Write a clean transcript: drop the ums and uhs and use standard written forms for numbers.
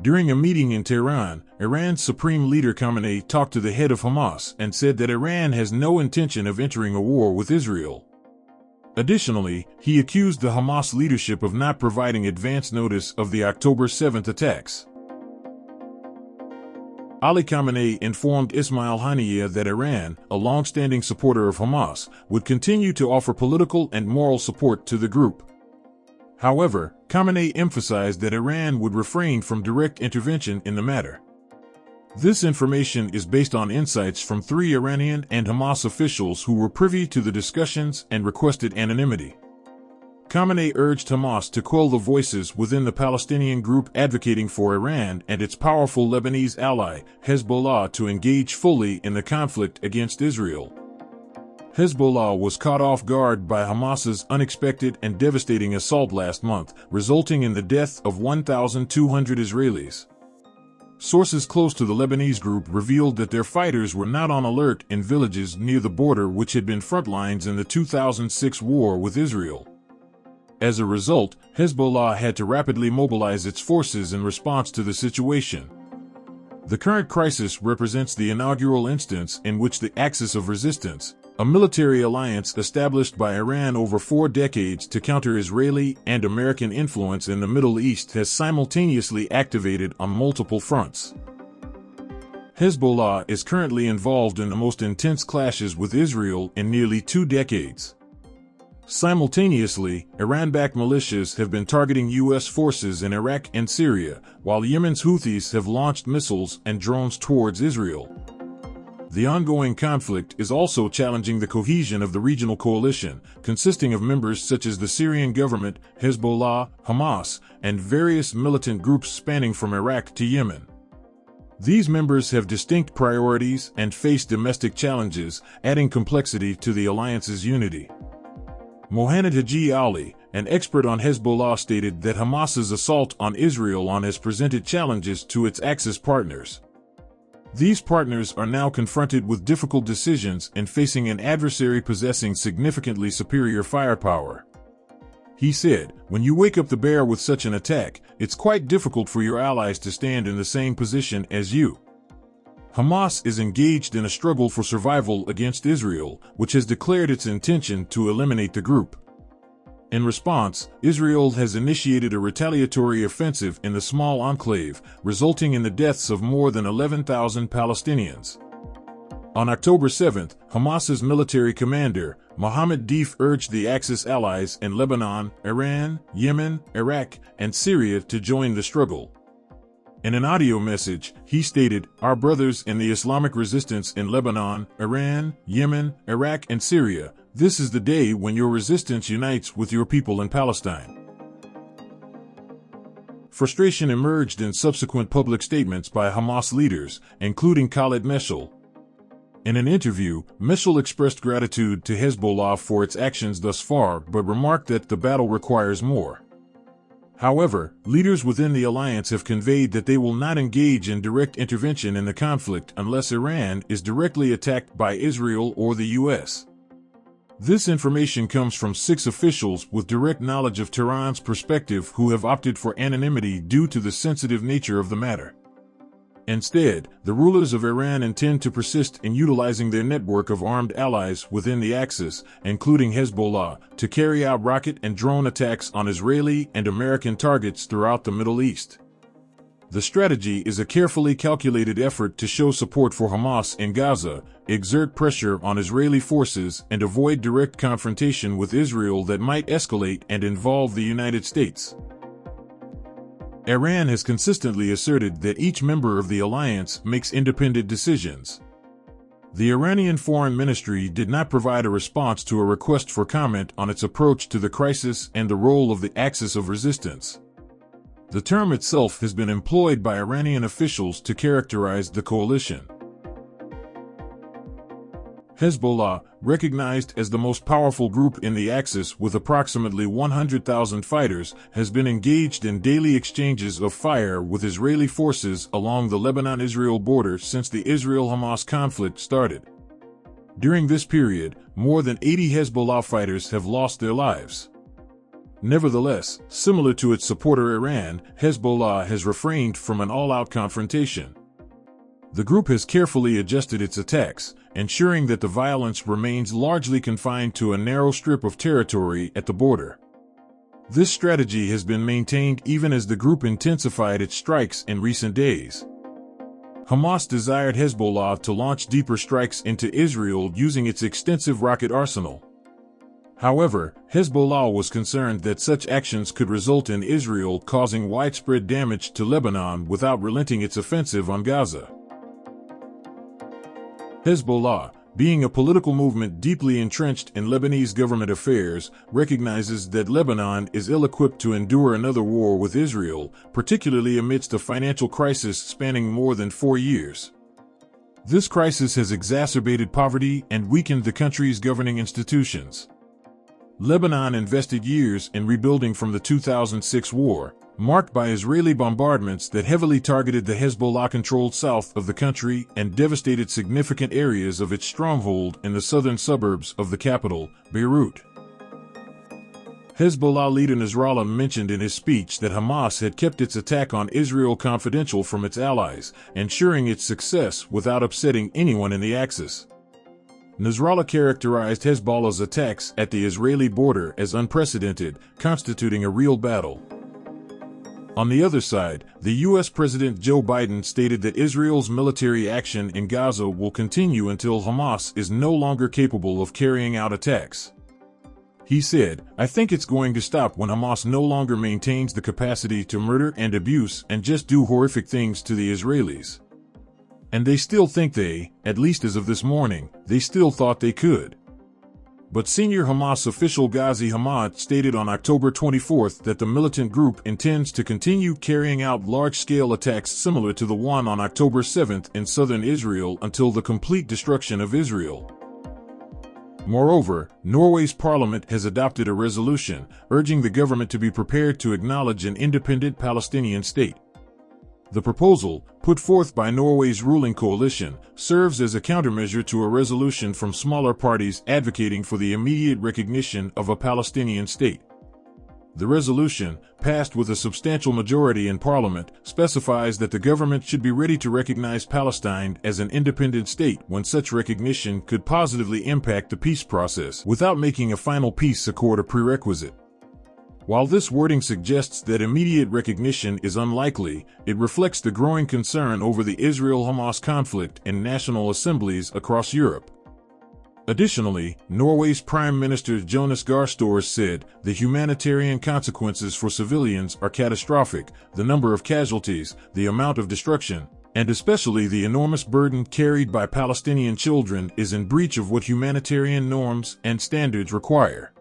During a meeting in Tehran, Iran's supreme leader Khamenei talked to the head of Hamas and said that Iran has no intention of entering a war with Israel. Additionally, he accused the Hamas leadership of not providing advance notice of the October 7th attacks. Ali Khamenei informed Ismail Haniyeh that Iran, a long-standing supporter of Hamas, would continue to offer political and moral support to the group. However, Khamenei emphasized that Iran would refrain from direct intervention in the matter. This information is based on insights from 3 Iranian and Hamas officials who were privy to the discussions and requested anonymity. Khamenei urged Hamas to quell the voices within the Palestinian group advocating for Iran and its powerful Lebanese ally, Hezbollah, to engage fully in the conflict against Israel. Hezbollah was caught off guard by Hamas's unexpected and devastating assault last month, resulting in the death of 1,200 Israelis. Sources close to the Lebanese group revealed that their fighters were not on alert in villages near the border, which had been front lines in the 2006 war with Israel. As a result, Hezbollah had to rapidly mobilize its forces in response to the situation. The current crisis represents the inaugural instance in which the Axis of Resistance, a military alliance established by Iran over 4 decades to counter Israeli and American influence in the Middle East, has simultaneously activated on multiple fronts. Hezbollah is currently involved in the most intense clashes with Israel in nearly 2 decades. Simultaneously, Iran-backed militias have been targeting U.S. forces in Iraq and Syria, while Yemen's Houthis have launched missiles and drones towards Israel. The ongoing conflict is also challenging the cohesion of the regional coalition, consisting of members such as the Syrian government, Hezbollah, Hamas, and various militant groups spanning from Iraq to Yemen. These members have distinct priorities and face domestic challenges, adding complexity to the alliance's unity. Mohanad Haji Ali, an expert on Hezbollah, stated that Hamas's assault on Israel has presented challenges to its Axis partners. These partners are now confronted with difficult decisions and facing an adversary possessing significantly superior firepower. He said, "When you wake up the bear with such an attack, it's quite difficult for your allies to stand in the same position as you." Hamas is engaged in a struggle for survival against Israel, which has declared its intention to eliminate the group. In response, Israel has initiated a retaliatory offensive in the small enclave, resulting in the deaths of more than 11,000 Palestinians. On October 7th, Hamas's military commander, Mohammed Deif, urged the Axis allies in Lebanon, Iran, Yemen, Iraq, and Syria to join the struggle. In an audio message, he stated, "Our brothers in the Islamic resistance in Lebanon, Iran, Yemen, Iraq, and Syria, this is the day when your resistance unites with your people in Palestine." Frustration emerged in subsequent public statements by Hamas leaders, including Khaled Meshal. In an interview, Meshal expressed gratitude to Hezbollah for its actions thus far, but remarked that the battle requires more. However, leaders within the alliance have conveyed that they will not engage in direct intervention in the conflict unless Iran is directly attacked by Israel or the U.S. This information comes from 6 officials with direct knowledge of Tehran's perspective who have opted for anonymity due to the sensitive nature of the matter. Instead, the rulers of Iran intend to persist in utilizing their network of armed allies within the Axis, including Hezbollah, to carry out rocket and drone attacks on Israeli and American targets throughout the Middle East. The strategy is a carefully calculated effort to show support for Hamas in Gaza, exert pressure on Israeli forces, and avoid direct confrontation with Israel that might escalate and involve the United States. Iran has consistently asserted that each member of the alliance makes independent decisions. The Iranian Foreign Ministry did not provide a response to a request for comment on its approach to the crisis and the role of the Axis of Resistance. The term itself has been employed by Iranian officials to characterize the coalition. Hezbollah, recognized as the most powerful group in the Axis with approximately 100,000 fighters, has been engaged in daily exchanges of fire with Israeli forces along the Lebanon-Israel border since the Israel-Hamas conflict started. During this period, more than 80 Hezbollah fighters have lost their lives. Nevertheless, similar to its supporter Iran, Hezbollah has refrained from an all-out confrontation. The group has carefully adjusted its attacks, ensuring that the violence remains largely confined to a narrow strip of territory at the border. This strategy has been maintained even as the group intensified its strikes in recent days. Hamas desired Hezbollah to launch deeper strikes into Israel using its extensive rocket arsenal. However, Hezbollah was concerned that such actions could result in Israel causing widespread damage to Lebanon without relenting its offensive on Gaza. Hezbollah, being a political movement deeply entrenched in Lebanese government affairs, recognizes that Lebanon is ill-equipped to endure another war with Israel, particularly amidst a financial crisis spanning more than 4 years. This crisis has exacerbated poverty and weakened the country's governing institutions. Lebanon invested years in rebuilding from the 2006 war, marked by Israeli bombardments that heavily targeted the Hezbollah-controlled south of the country and devastated significant areas of its stronghold in the southern suburbs of the capital, Beirut. Hezbollah leader Nasrallah mentioned in his speech that Hamas had kept its attack on Israel confidential from its allies, ensuring its success without upsetting anyone in the Axis. Nasrallah characterized Hezbollah's attacks at the Israeli border as unprecedented, constituting a real battle. On the other side, the U.S. President Joe Biden stated that Israel's military action in Gaza will continue until Hamas is no longer capable of carrying out attacks. He said, "I think it's going to stop when Hamas no longer maintains the capacity to murder and abuse and just do horrific things to the Israelis." And they still think at least as of this morning, they still thought they could. But senior Hamas official Ghazi Hamad stated on October 24 that the militant group intends to continue carrying out large-scale attacks similar to the one on October 7 in southern Israel until the complete destruction of Israel. Moreover, Norway's parliament has adopted a resolution urging the government to be prepared to acknowledge an independent Palestinian state. The proposal, put forth by Norway's ruling coalition, serves as a countermeasure to a resolution from smaller parties advocating for the immediate recognition of a Palestinian state. The resolution, passed with a substantial majority in parliament, specifies that the government should be ready to recognize Palestine as an independent state when such recognition could positively impact the peace process without making a final peace accord a prerequisite. While this wording suggests that immediate recognition is unlikely, it reflects the growing concern over the Israel-Hamas conflict in national assemblies across Europe. Additionally, Norway's Prime Minister Jonas Gahr Støre said, "The humanitarian consequences for civilians are catastrophic, the number of casualties, the amount of destruction, and especially the enormous burden carried by Palestinian children is in breach of what humanitarian norms and standards require."